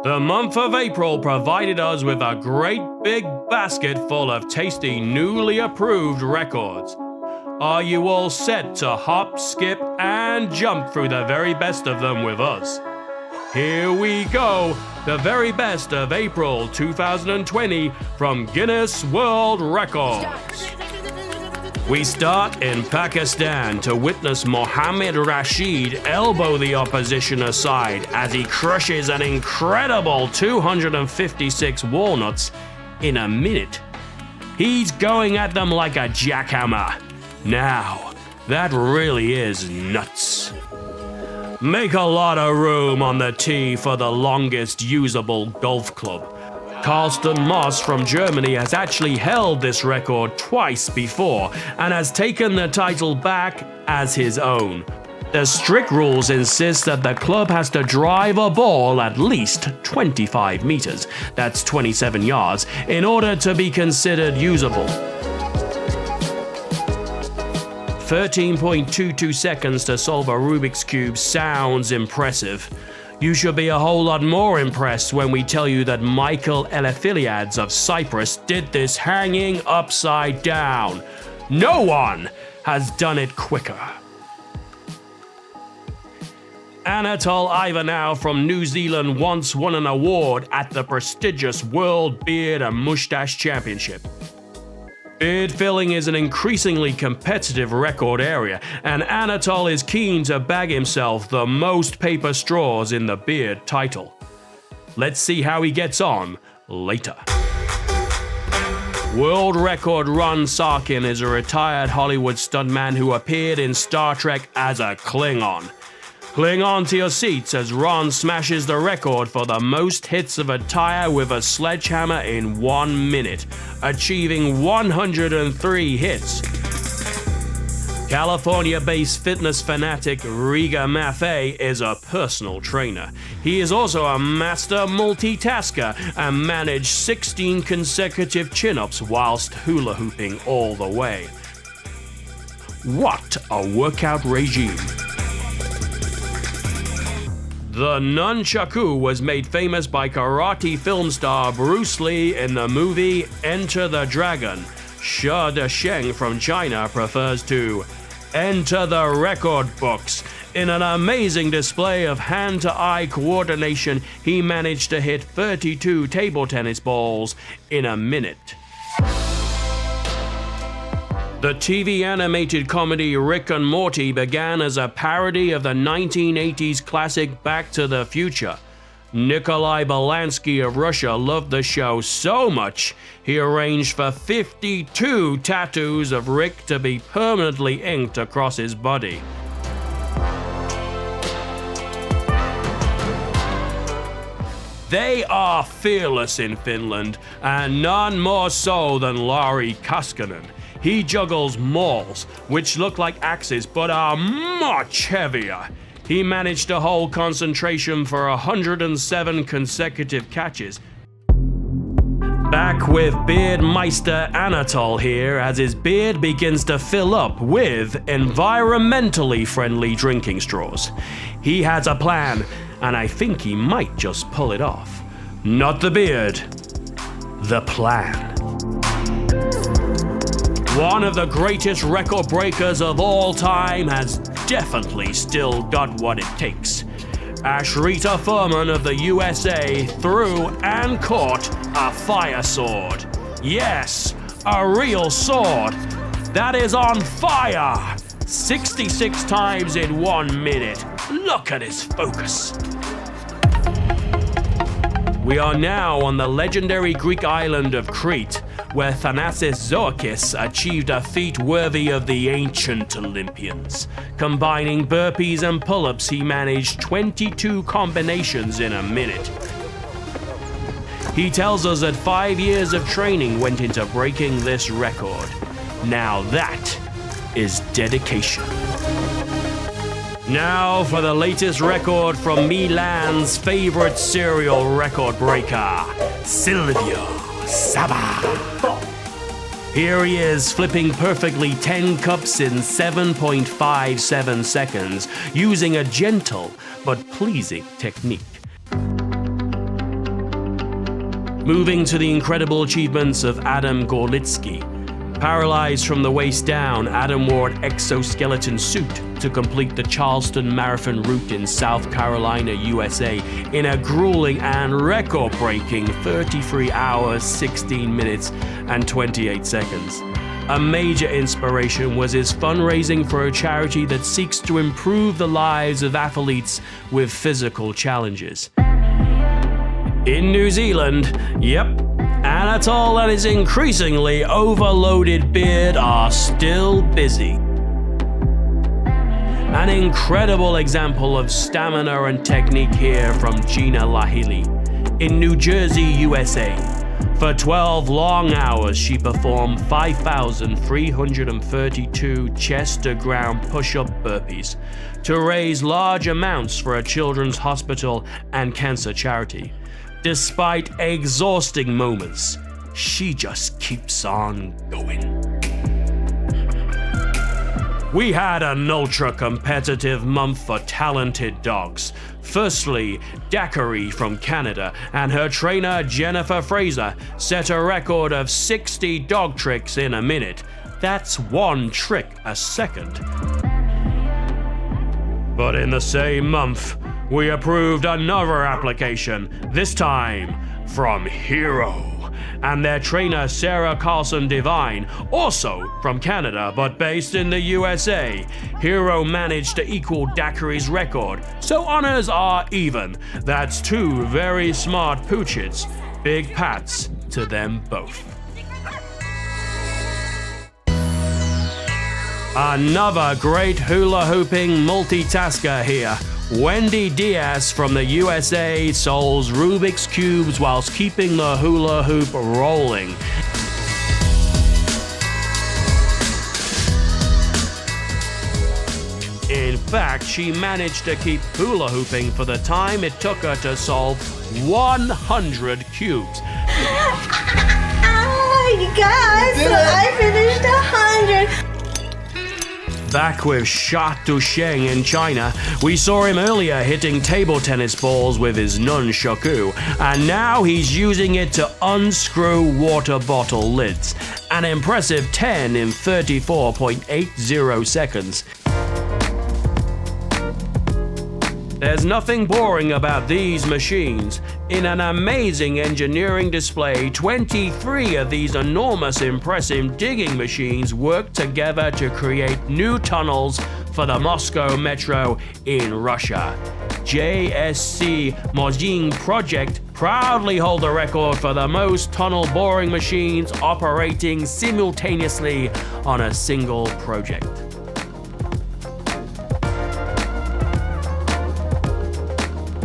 The month of April provided us with a great big basket full of tasty, newly approved records. Are you all set to hop, skip, and jump through the very best of them with us? Here we go, the very best of April 2020 from Guinness World Records. We start in Pakistan to witness Mohammed Rashid elbow the opposition aside as he crushes an incredible 256 walnuts in a minute. He's going at them like a jackhammer. Now, that really is nuts. Make a lot of room on the tee for the longest usable golf club. Carsten Moss from Germany has actually held this record twice before and has taken the title back as his own. The strict rules insist that the club has to drive a ball at least 25 meters, that's 27 yards, in order to be considered usable. 13.22 seconds to solve a Rubik's Cube sounds impressive. You should be a whole lot more impressed when we tell you that Michael Elefiliades of Cyprus did this hanging upside down. No one has done it quicker. Anatol Ivanov from New Zealand once won an award at the prestigious World Beard and Moustache Championship. Beard filling is an increasingly competitive record area, and Anatol is keen to bag himself the most paper straws in the beard title. Let's see how he gets on later. World record Ron Sarkin is a retired Hollywood stuntman who appeared in Star Trek as a Klingon. Cling on to your seats as Ron smashes the record for the most hits of a tire with a sledgehammer in 1 minute, achieving 103 hits. California-based fitness fanatic Riga Maffei is a personal trainer. He is also a master multitasker and managed 16 consecutive chin-ups whilst hula hooping all the way. What a workout regime! The NUNCHAKU was made famous by karate film star Bruce Lee in the movie Enter the Dragon. Xia Desheng from China prefers to enter the record books. In an amazing display of hand-to-eye coordination, he managed to hit 32 table tennis balls in a minute. The TV animated comedy Rick and Morty began as a parody of the 1980s classic Back to the Future. Nikolai Belansky of Russia loved the show so much, he arranged for 52 tattoos of Rick to be permanently inked across his body. They are fearless in Finland, and none more so than Lauri Kaskanen. He juggles mauls, which look like axes but are much heavier. He managed to hold concentration for 107 consecutive catches. Back with Beardmeister Anatol here as his beard begins to fill up with environmentally friendly drinking straws. He has a plan, and I think he might just pull it off. Not the beard, the plan. One of the greatest record breakers of all time has definitely still got what it takes. Ashrita Furman of the USA threw and caught a fire sword. Yes, a real sword that is on fire. 66 times in 1 minute. Look at his focus. We are now on the legendary Greek island of Crete, where Thanasis Zoakis achieved a feat worthy of the ancient Olympians. Combining burpees and pull-ups, he managed 22 combinations in a minute. He tells us that 5 years of training went into breaking this record. Now that is dedication. Now for the latest record from Milan's favorite serial record breaker, Silvio Saba. Here he is, flipping perfectly 10 cups in 7.57 seconds, using a gentle but pleasing technique. Moving to the incredible achievements of Adam Gorlitsky. Paralyzed from the waist down, Adam wore an exoskeleton suit to complete the Charleston Marathon route in South Carolina, USA, in a grueling and record-breaking 33 hours, 16 minutes, and 28 seconds. A major inspiration was his fundraising for a charity that seeks to improve the lives of athletes with physical challenges. In New Zealand, yep, Anatol and his increasingly overloaded beard are still busy. An incredible example of stamina and technique here from Gina Lahili. In New Jersey, USA, for 12 long hours she performed 5,332 chest-to-ground push-up burpees to raise large amounts for a children's hospital and cancer charity. Despite exhausting moments, she just keeps on going. We had an ultra-competitive month for talented dogs. Firstly, Dakari from Canada and her trainer Jennifer Fraser set a record of 60 dog tricks in a minute. That's one trick a second. But in the same month, we approved another application, this time from Hero, and their trainer Sarah Carlson Devine, also from Canada but based in the USA. Hero managed to equal Dakari's record, so honors are even. That's two very smart pooches. Big pats to them both. Another great hula hooping multitasker here. Wendy Diaz from the USA solves Rubik's Cubes whilst keeping the hula hoop rolling. In fact, she managed to keep hula hooping for the time it took her to solve 100 cubes. Oh my God, so I finished 100. Back with Sha Dusheng in China, we saw him earlier hitting table tennis balls with his NUNCHAKU, and now he's using it to unscrew water bottle lids. An impressive 10 in 34.80 seconds. There's nothing boring about these machines. In an amazing engineering display, 23 of these enormous, impressive digging machines work together to create new tunnels for the Moscow Metro in Russia. JSC Mozhin Project proudly hold the record for the most tunnel boring machines operating simultaneously on a single project.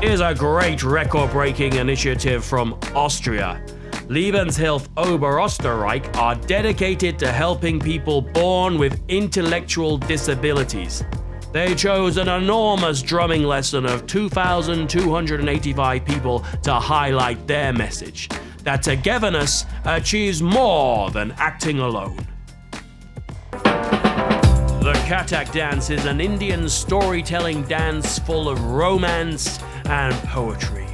Here's a great record-breaking initiative from Austria. Lebenshilfe Oberösterreich are dedicated to helping people born with intellectual disabilities. They chose an enormous drumming lesson of 2,285 people to highlight their message, that togetherness achieves more than acting alone. The KATHAK dance is an Indian storytelling dance full of romance and poetry.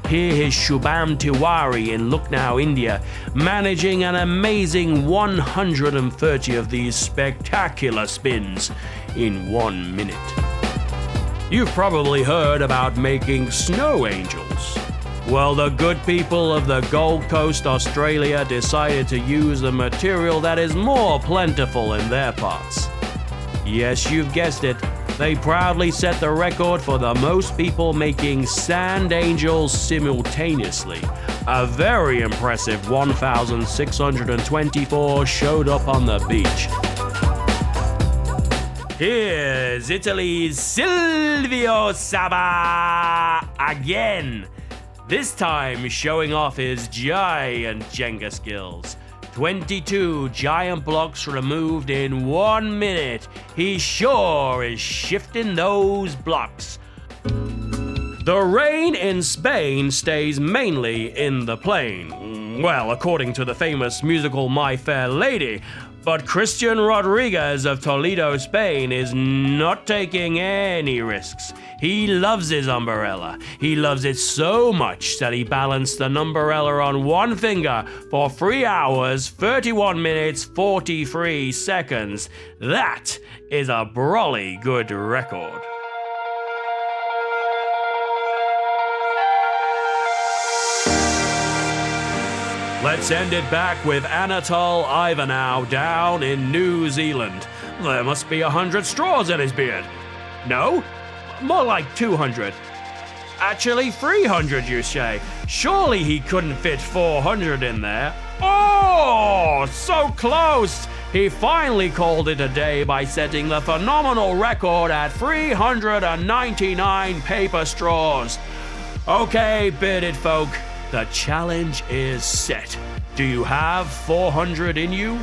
Here is Shubham Tiwari in Lucknow, India, managing an amazing 130 of these spectacular spins in 1 minute. You've probably heard about making snow angels. Well, the good people of the Gold Coast, Australia decided to use a material that is more plentiful in their parts. Yes, you've guessed it. They proudly set the record for the most people making sand angels simultaneously. A very impressive 1,624 showed up on the beach. Here's Italy's Silvio Saba again. This time showing off his giant Jenga skills. 22 giant blocks removed in 1 minute. He sure is shifting those blocks. The rain in Spain stays mainly in the plain. Well, according to the famous musical My Fair Lady. But Christian Rodriguez of Toledo, Spain is not taking any risks. He loves his umbrella. He loves it so much that he balanced the umbrella on one finger for 3 hours, 31 minutes, 43 seconds. That is a brolly good record. Let's end it back with Anatol Ivanov down in New Zealand. There must be 100 straws in his beard. No? More like 200. Actually 300, you say. Surely he couldn't fit 400 in there. Oh, so close! He finally called it a day by setting the phenomenal record at 399 paper straws. Okay, bearded folk. The challenge is set. Do you have 400 in you?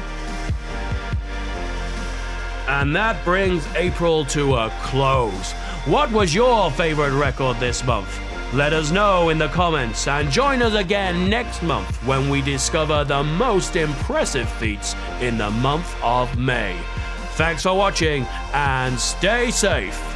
And that brings April to a close. What was your favorite record this month? Let us know in the comments and join us again next month when we discover the most impressive feats in the month of May. Thanks for watching and stay safe.